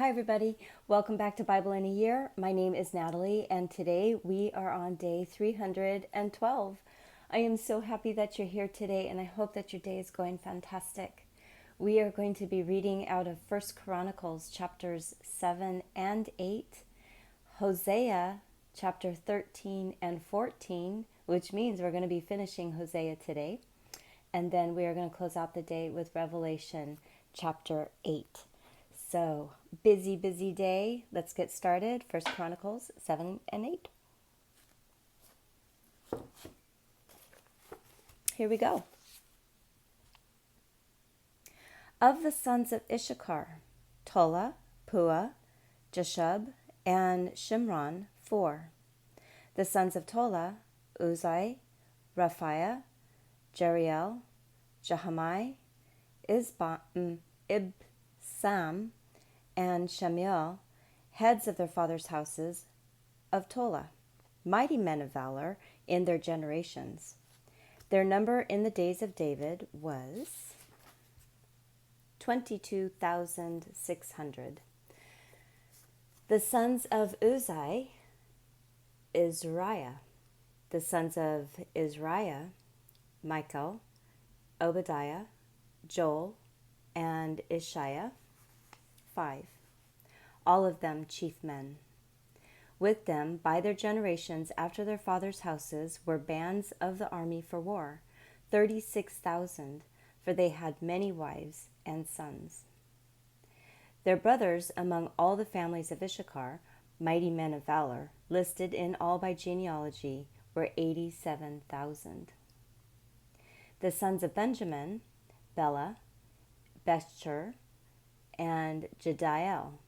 Hi everybody, welcome back to Bible in a Year. My name is Natalie and today we are on day 312. I am so happy that you're here today and I hope that your day is going fantastic. We are going to be reading out of 1 Chronicles chapters 7 and 8, Hosea chapter 13 and 14, which means we're going to be finishing Hosea today. And then we are going to close out the day with Revelation chapter 8. So, busy day. Let's get started. 1 Chronicles 7 and 8. Here we go. Of the sons of Issachar, Tola, Puah, Jashub, and Shimron, 4. The sons of Tola, Uzai, Raphiah, Jeriel, Jahamai, Ibsam, and Shemiel, heads of their fathers' houses of Tola, mighty men of valor in their generations. Their number in the days of David was 22,600. The sons of Uzai, Izriah. The sons of Izriah, Michael, Obadiah, Joel, and Ishiah, 5. All of them chief men. With them, by their generations after their fathers' houses, were bands of the army for war, 36,000, for they had many wives and sons. Their brothers among all the families of Issachar, mighty men of valor, listed in all by genealogy, were 87,000. The sons of Benjamin, Bela, Becher, and Jediel,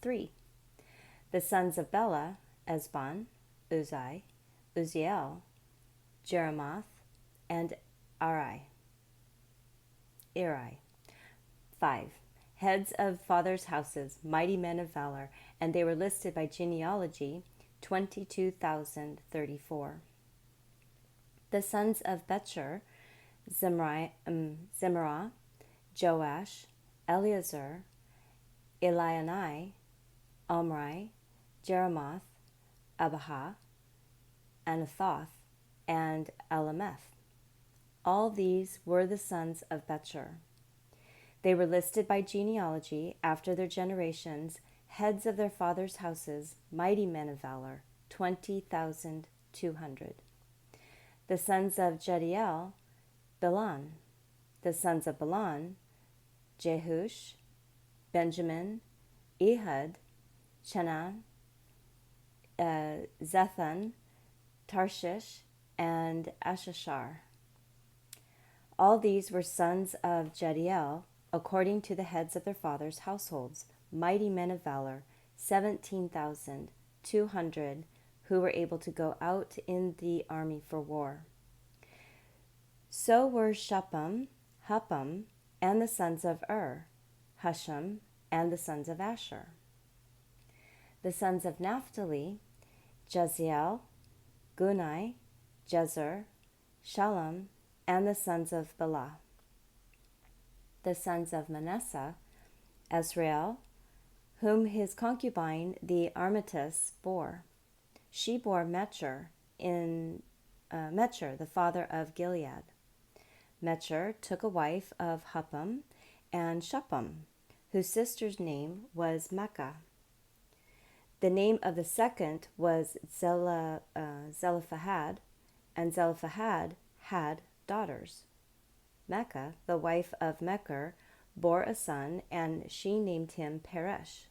3. The sons of Bela, Esbon, Uzai, Uziel, Jeremoth, and Eri, 5. Heads of fathers' houses, mighty men of valor, and they were listed by genealogy, 22,034. The sons of Becher, Zimrah, Joash, Eleazar, Elionai, Omri, Jeremoth, Abijah, Anathoth, and Alameth. All these were the sons of Becher. They were listed by genealogy after their generations, heads of their fathers' houses, mighty men of valor, 20,200. The sons of Jediel, Bilan. The sons of Bilan, Jehush, Benjamin, Ehud, Chenan, Zethan, Tarshish, and Ashashar. All these were sons of Jediel, according to the heads of their fathers' households, mighty men of valor, 17,200, who were able to go out in the army for war. So were Shuppim, Huppim, and the sons of Husham, and the sons of Asher. The sons of Naphtali, Jeziel, Gunai, Jezer, Shalom, and the sons of Bela. The sons of Manasseh, Azrael, whom his concubine the Armitis bore. She bore Mecher, the father of Gilead. Mecher took a wife of Huppim and Shuppim, whose sister's name was Makkah. The name of the second was Zelophehad, and Zelophehad had daughters. Makkah, the wife of Mechir, bore a son, and she named him Peresh.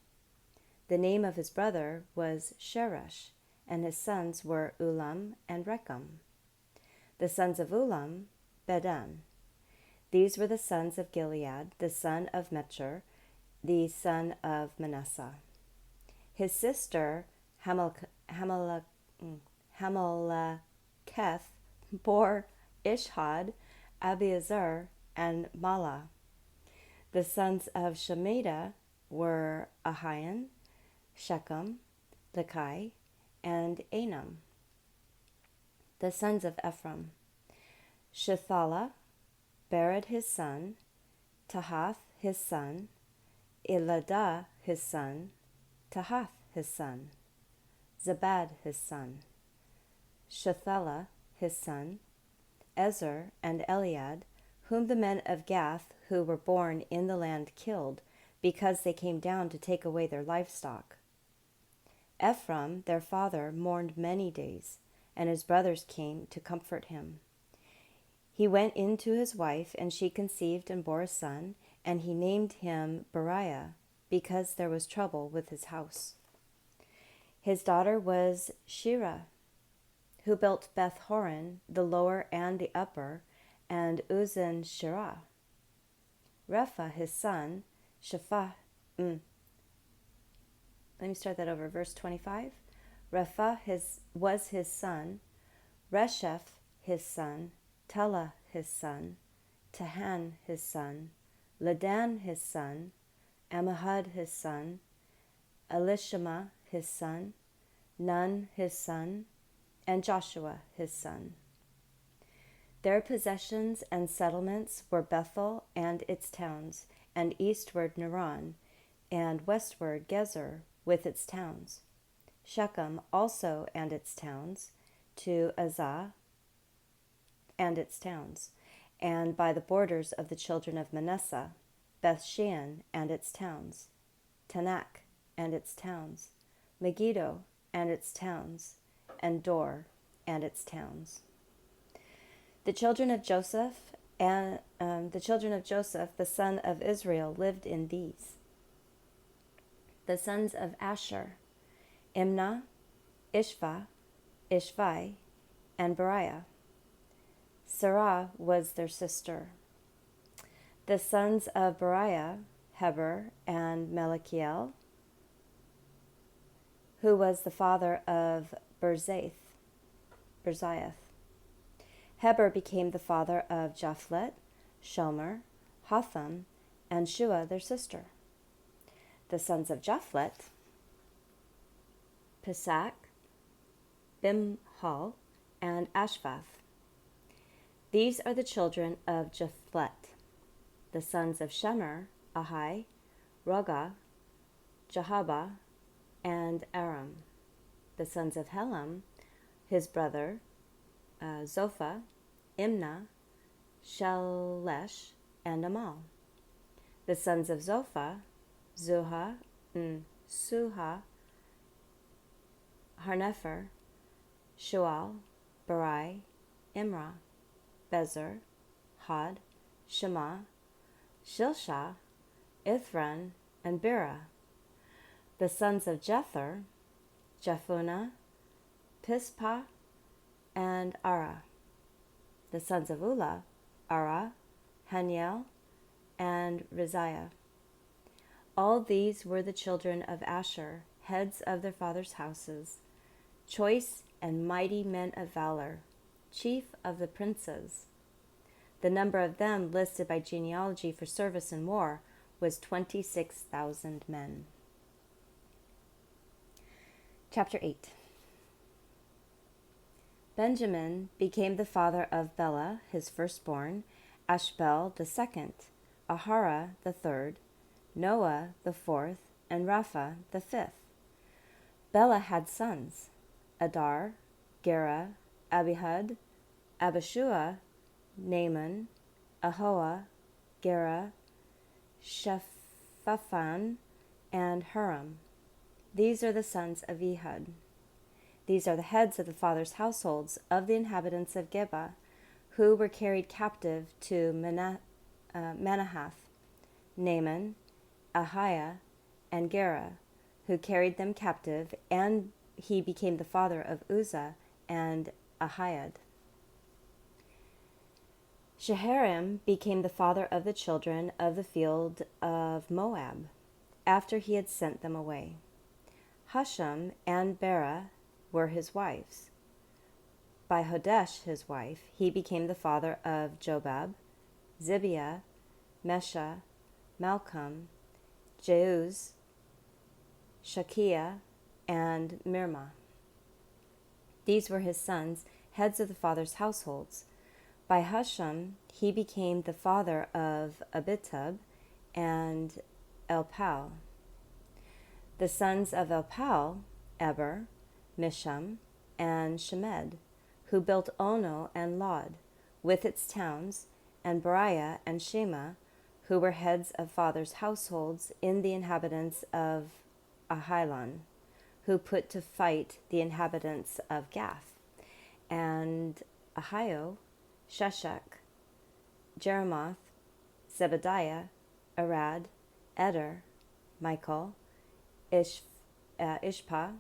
The name of his brother was Sheresh, and his sons were Ulam and Rechem. The sons of Ulam, Bedan. These were the sons of Gilead, the son of Mecher, the son of Manasseh. His sister Hameleketh bore Ishhad, Abiezer, and Mala. The sons of Shemida were Ahian, Shechem, Lekai, and Anam. The sons of Ephraim, Shethala, Bered his son, Tahath his son, Eladah his son, Tahath his son, Zabad his son, Shethelah his son, Ezer and Eliad, whom the men of Gath who were born in the land killed, because they came down to take away their livestock. Ephraim, their father, mourned many days, and his brothers came to comfort him. He went in to his wife, and she conceived and bore a son, and he named him Beriah, because there was trouble with his house. His daughter was Shirah, who built Beth Horon, the lower and the upper, and Uzan Shirah. Repha, his son, verse 25. Repha was his son, Resheph his son, Telah his son, Tahan his son, Ladan his son, Ammihud his son, Elishama his son, Nun his son, and Joshua his son. Their possessions and settlements were Bethel and its towns, and eastward Naran, and westward Gezer with its towns. Shechem also and its towns, to Azah and its towns, and by the borders of the children of Manasseh, Bethshean and its towns, Tanakh and its towns, Megiddo and its towns, and Dor and its towns. The children of Joseph, the son of Israel, lived in these. The sons of Asher, Imnah, Ishvai, and Beriah. Sarah was their sister. The sons of Beriah, Heber and Melikiel, who was the father of Birzaith. Heber became the father of Japhlet, Shomer, Hotham, and Shua, their sister. The sons of Japhlet, Pesach, Bimhal, and Ashvath. These are the children of Japhlet. The sons of Shemer, Ahai, Roga, Jahaba, and Aram. The sons of Helam, his brother, Zophah, Imnah, Shelesh, and Amal. The sons of Zophah, Suha, Harnepher, Shual, Barai, Imrah, Bezer, Had, Shema, Shilshah, Ithran, and Bera. The sons of Jether, Jephunneh, Pispa, and Ara. The sons of Ulah, Ara, Haniel, and Riziah. All these were the children of Asher, heads of their fathers' houses, choice and mighty men of valor, chief of the princes. The number of them listed by genealogy for service in war was 26,000 men. Chapter 8. Benjamin became the father of Bela, his firstborn, Ashbel the second, Ahara the third, Noah the fourth, and Rapha the fifth. Bela had sons, Adar, Gera, Abihud, Abishua, Naaman, Ahoah, Gera, Shephaphan, and Huram. These are the sons of Ehud. These are the heads of the fathers' households of the inhabitants of Geba, who were carried captive to Manahath, Naaman, Ahiah, and Gera, who carried them captive, and he became the father of Uzzah and Ahiad. Sheharim became the father of the children of the field of Moab, after he had sent them away. Husham and Bera were his wives. By Hodesh, his wife, he became the father of Jobab, Zibiah, Mesha, Malcolm, Jeuz, Shakiah, and Mirma. These were his sons, heads of the fathers' households. By Husham, he became the father of Abitub and Elpal. The sons of Elpal, Eber, Misham, and Shemed, who built Ono and Lod, with its towns, and Beriah and Shema, who were heads of fathers' households in the inhabitants of Ahilan, who put to fight the inhabitants of Gath, and Ahio, Sheshach, Jeremoth, Zebediah, Arad, Eder, Michael, Ishpa,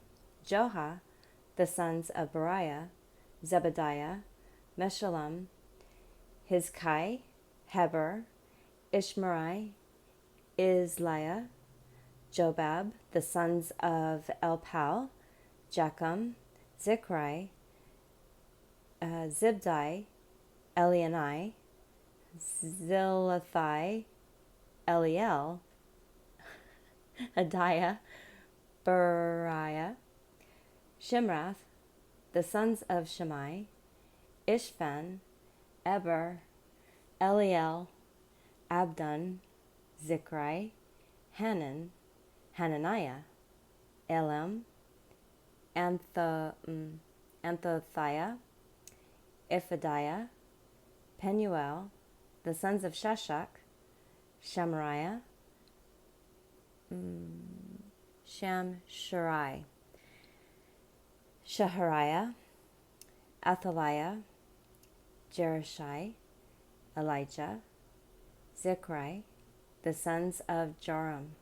Joha, the sons of Beriah, Zebediah, Meshullam, Hizkai, Heber, Ishmerai, Isliah, Jobab, the sons of Elpal, Jacham, Zichri, Zibdai, Elianai, Zilathai, Eliel, Adiah, Beriah, Shimrath, the sons of Shammai, Ishvan, Eber, Eliel, Abdon, Zichri, Hananiah, Elam, Anthothiah, Iphidiah, Penuel, the sons of Sheshach, Shemariah, Shamshurai, Shahariah, Athaliah, Jerishai, Elijah, Zichri, the sons of Joram.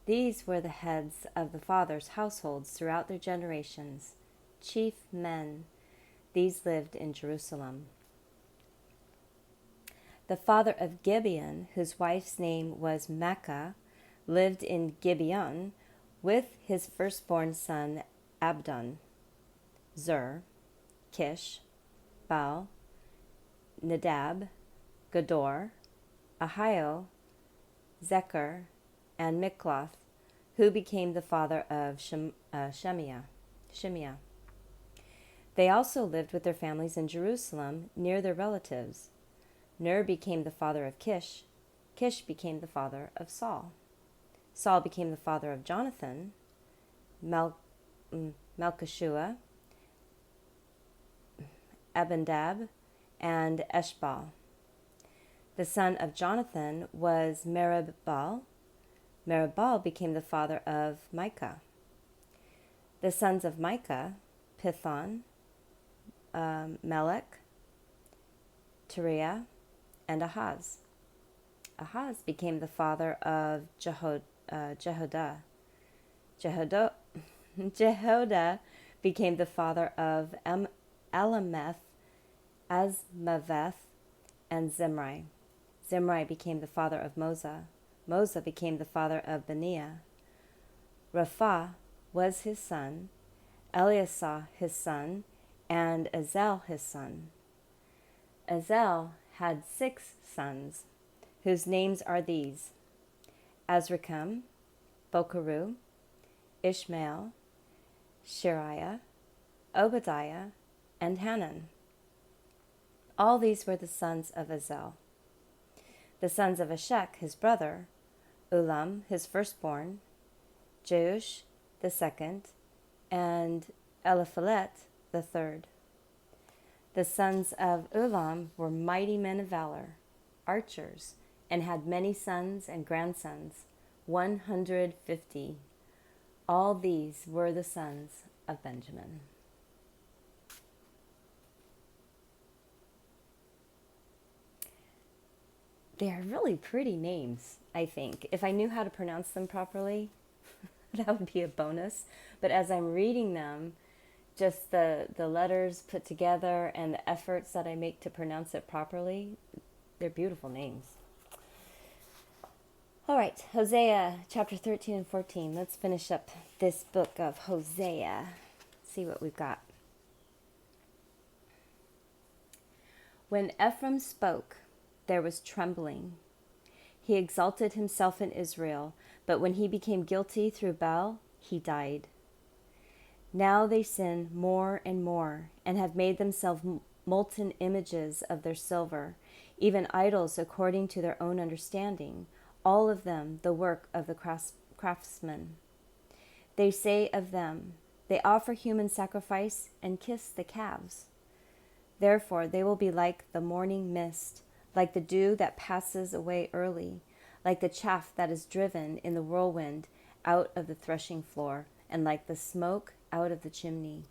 These were the heads of the fathers' households throughout their generations, chief men. These lived in Jerusalem. The father of Gibeon, whose wife's name was Maachah, lived in Gibeon with his firstborn son Abdon, Zur, Kish, Baal, Nadab, Gedor, Ahio, Zechar, and Mikloth, who became the father of Shemiah. They also lived with their families in Jerusalem near their relatives. Ner became the father of Kish. Kish became the father of Saul. Saul became the father of Jonathan, Malchishua, Abindab, and Eshbal. The son of Jonathan was Merib-Baal. Merib-Baal became the father of Micah. The sons of Micah, Pithon, Melech, Teriah, and Ahaz. Ahaz became the father of Jehodah. Jehodah became the father of Alameth, Azmaveth, and Zimri. Zimri became the father of Moza. Moza became the father of Beniah. Rapha was his son, Eliasah his son, and Azel his son. Azel had 6 sons, whose names are these: Azrikam, Bokeru, Ishmael, Shariah, Obadiah, and Hanan. All these were the sons of Azel. The sons of Eshek, his brother, Ulam, his firstborn, Jeush, the second, and Eliphalet, the third. The sons of Ulam were mighty men of valor, archers, and had many sons and grandsons, 150. All these were the sons of Benjamin. They are really pretty names, I think. If I knew how to pronounce them properly, that would be a bonus. But as I'm reading them, just the letters put together and the efforts that I make to pronounce it properly, they're beautiful names. All right, Hosea chapter 13 and 14. Let's finish up this book of Hosea. See what we've got. When Ephraim spoke, there was trembling. He exalted himself in Israel, but when he became guilty through Baal, he died. Now they sin more and more, and have made themselves molten images of their silver, even idols according to their own understanding, all of them the work of the craftsman. They say of them, they offer human sacrifice and kiss the calves. Therefore they will be like the morning mist, like the dew that passes away early, like the chaff that is driven in the whirlwind out of the threshing floor, and like the smoke out of the chimney.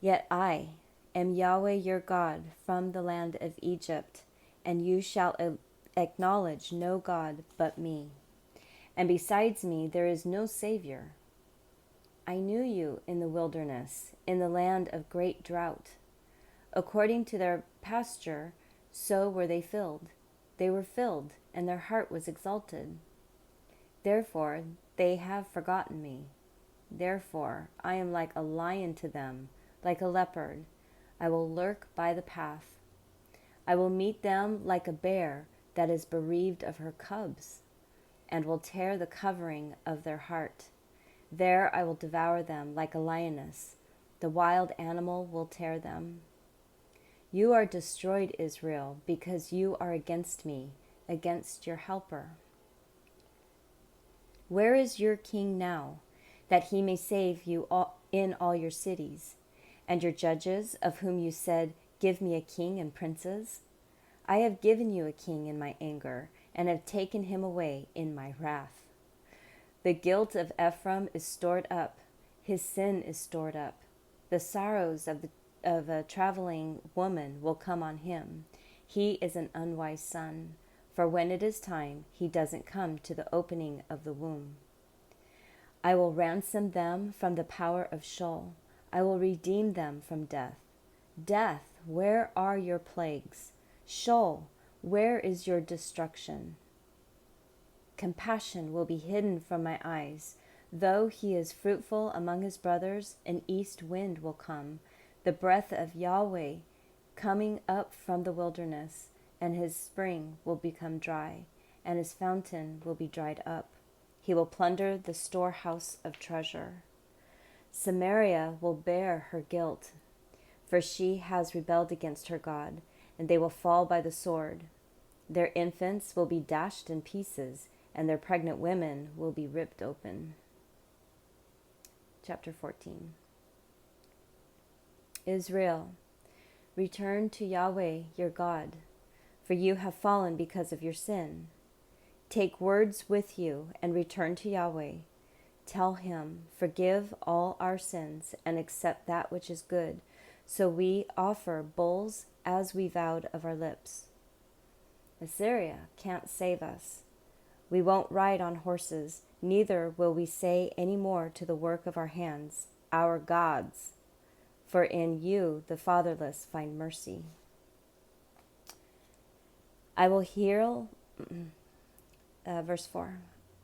Yet I am Yahweh your God from the land of Egypt, and you shall acknowledge no God but me. And besides me there is no Savior. I knew you in the wilderness, in the land of great drought. According to their pasture, so were they filled. They were filled, and their heart was exalted. Therefore they have forgotten me. Therefore I am like a lion to them, like a leopard. I will lurk by the path. I will meet them like a bear that is bereaved of her cubs, and will tear the covering of their heart. There I will devour them like a lioness. The wild animal will tear them. You are destroyed, Israel, because you are against me, against your helper. Where is your king now, that he may save you in all your cities, and your judges, of whom you said, give me a king and princes? I have given you a king in my anger, and have taken him away in my wrath. The guilt of Ephraim is stored up, his sin is stored up. The sorrows of a traveling woman will come on him. He is an unwise son, for when it is time, he doesn't come to the opening of the womb. I will ransom them from the power of Sheol. I will redeem them from death. Death, where are your plagues? Sheol, where is your destruction? Compassion will be hidden from my eyes. Though he is fruitful among his brothers, an east wind will come, the breath of Yahweh coming up from the wilderness, and his spring will become dry, and his fountain will be dried up. He will plunder the storehouse of treasure. Samaria will bear her guilt, for she has rebelled against her God, and they will fall by the sword. Their infants will be dashed in pieces, and their pregnant women will be ripped open. Chapter 14. Israel, return to Yahweh your God, for you have fallen because of your sin. Take words with you and return to Yahweh. Tell him, forgive all our sins and accept that which is good, so we offer bulls as we vowed of our lips. Assyria can't save us. We won't ride on horses, neither will we say any more to the work of our hands, our gods, for in you the fatherless find mercy. I will heal, verse 4,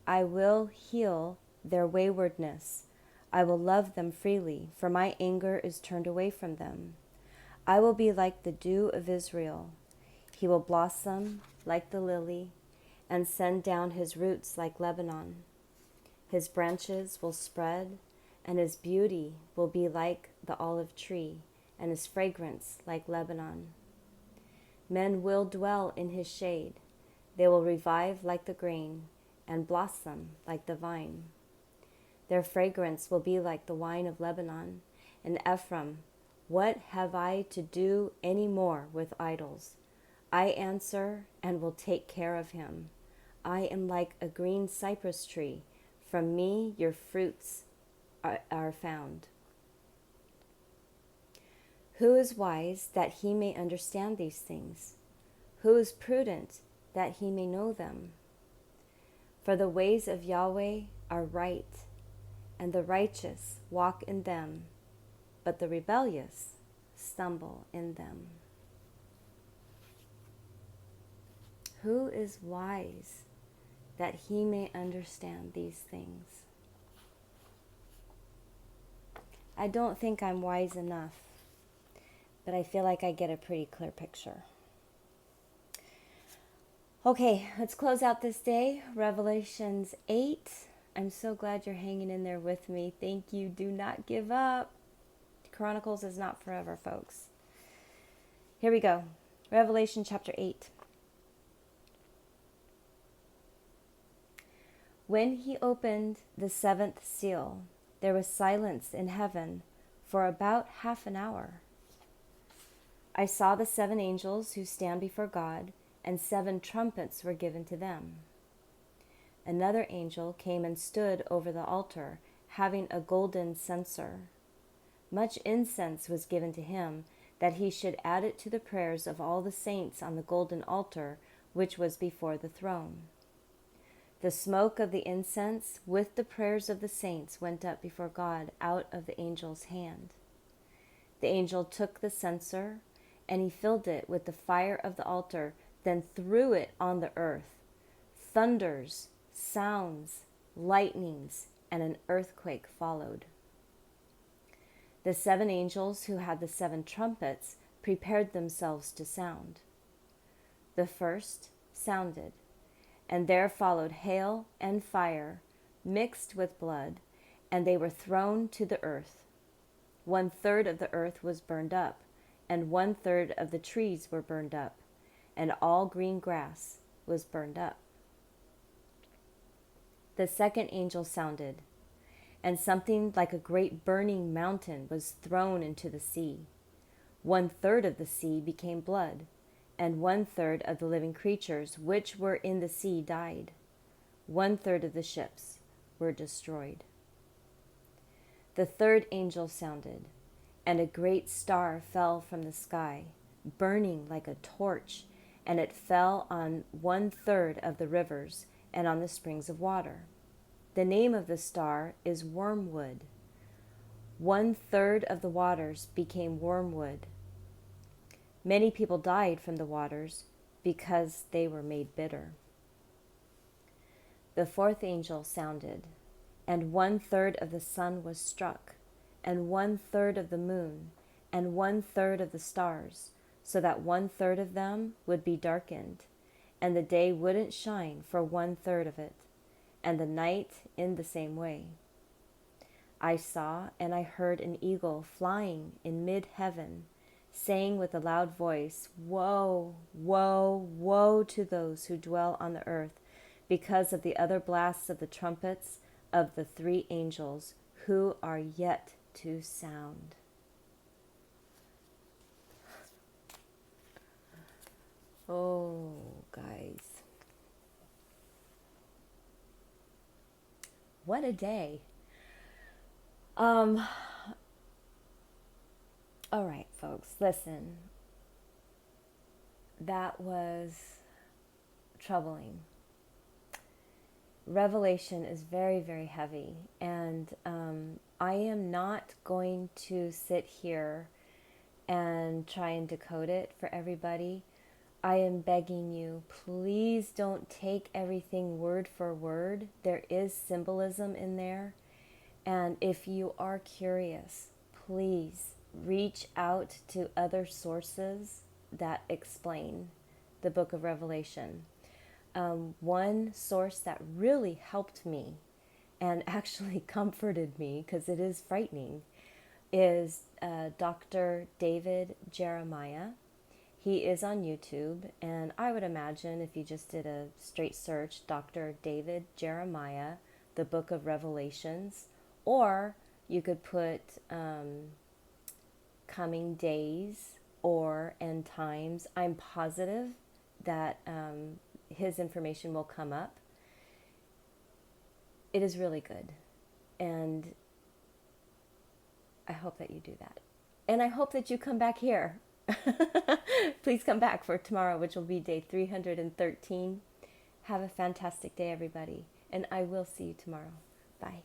I will heal their waywardness. I will love them freely, for my anger is turned away from them. I will be like the dew of Israel. He will blossom like the lily and send down his roots like Lebanon. His branches will spread, and his beauty will be like the olive tree, and his fragrance like Lebanon. Men will dwell in his shade. They will revive like the grain and blossom like the vine. Their fragrance will be like the wine of Lebanon. And Ephraim, what have I to do any more with idols? I answer and will take care of him. I am like a green cypress tree. From me your fruits are found. Who is wise that he may understand these things? Who is prudent that he may know them? For the ways of Yahweh are right, and the righteous walk in them, but the rebellious stumble in them. Who is wise that he may understand these things? I don't think I'm wise enough, but I feel like I get a pretty clear picture. Okay, let's close out this day. Revelation8. I'm so glad you're hanging in there with me. Thank you. Do not give up. Chronicles is not forever, folks. Here we go. Revelation chapter 8. When he opened the seventh seal, there was silence in heaven for about half an hour. I saw the 7 angels who stand before God, and 7 trumpets were given to them. Another angel came and stood over the altar, having a golden censer. Much incense was given to him, that he should add it to the prayers of all the saints on the golden altar which was before the throne. The smoke of the incense with the prayers of the saints went up before God out of the angel's hand. The angel took the censer, and he filled it with the fire of the altar, then threw it on the earth. Thunders, sounds, lightnings, and an earthquake followed. The 7 angels who had the 7 trumpets prepared themselves to sound. The first sounded, and there followed hail and fire mixed with blood, and they were thrown to the earth. 1/3 of the earth was burned up, and 1/3 of the trees were burned up, and all green grass was burned up. The second angel sounded, and something like a great burning mountain was thrown into the sea. 1/3 of the sea became blood, and 1/3 of the living creatures which were in the sea died. 1/3 of the ships were destroyed. The third angel sounded, and a great star fell from the sky, burning like a torch, and it fell on 1/3 of the rivers and on the springs of water. The name of the star is wormwood. 1/3 of the waters became wormwood. Many people died from the waters because they were made bitter. The fourth angel sounded, and 1/3 of the sun was struck, and 1/3 of the moon, and 1/3 of the stars, so that 1/3 of them would be darkened, and the day wouldn't shine for 1/3 of it, and the night in the same way. I saw and I heard an eagle flying in mid-heaven, saying with a loud voice, "Woe, woe, woe to those who dwell on the earth, because of the other blasts of the trumpets of the 3 angels who are yet to sound." Oh, guys. What a day. All right, folks, listen. That was troubling. Revelation is very, very heavy, and I am not going to sit here and try and decode it for everybody. I am begging you, please don't take everything word for word. There is symbolism in there. And if you are curious, please reach out to other sources that explain the book of Revelation. One source that really helped me and actually comforted me, because it is frightening, is Dr. David Jeremiah. He is on YouTube, and I would imagine if you just did a straight search, Dr. David Jeremiah, the book of Revelations, or you could put coming days or end times. I'm positive that his information will come up. It is really good, and I hope that you do that. And I hope that you come back here. Please come back for tomorrow, which will be day 313. Have a fantastic day, everybody, and I will see you tomorrow. Bye.